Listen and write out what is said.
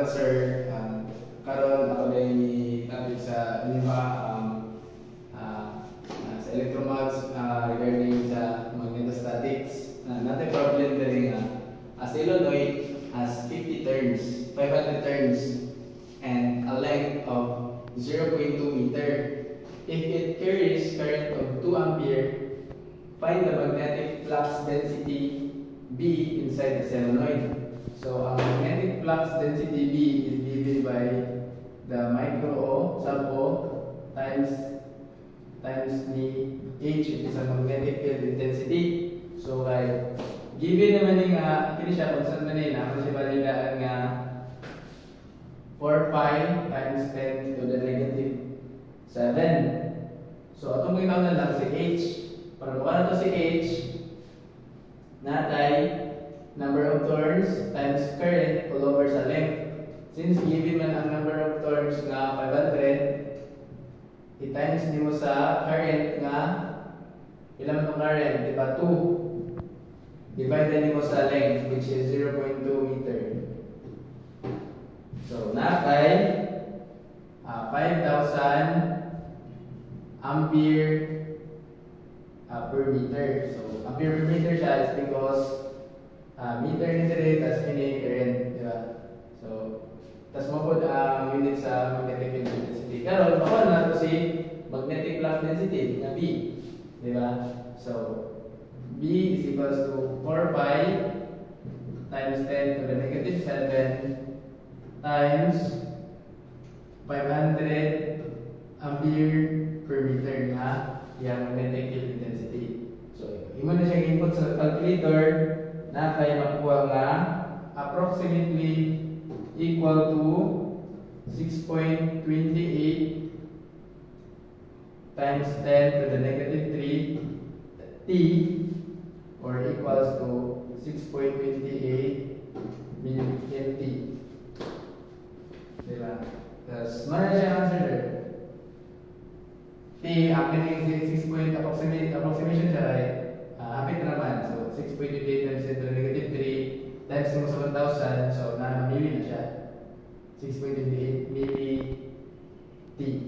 sir. Karon ako na yung topic sa inyo sa electromags regarding sa magnetostatics. Natin problem dali nga a solenoid has 50 turns, 500 turns, and a length of 0.2 meter. If it carries current of 2 ampere, find the magnetic flux density B inside the solenoid. So, ang magnetic flux density B is given by the micro O, sub O, times ni H, which is a magnetic field intensity. So, given naman yung kini siya kung saan man ako siya balilaan nga 4 pi times 10 to the negative 7. So, atong kita na lang si H. Para mukha na to si H, natay number of turns times current all over sa length. Since given man ang number of turns nga 500, i-times nimo sa current nga ilan man current, di ba? 2. Divide nimo sa length, which is 0.2 meter. So, nakay 5,000 ampere per meter. So, ampere per meter siya is because meter ni dire tas ini current, di ba? So, tas mapod ang unit sa magnetic field intensity. Karon makuha na to si magnetic flux density na B, di ba? So, B is equals to 4 pi times 10 to the negative 7 times 500 ampere per meter na yung magnetic field intensity. So, imo na siya input sa calculator na kaya makuha nga approximately equal to 6.28 times 10 to the negative 3 T, or equals to 6.28 million T. Diba? Tapos, mana siya answer there? T, akin yung approximation siya, right? Hapit na naman. So, 6.28 times 10 to the negative 3 times mo sa 1,000. So, na milli na siya. 6.28 milli T.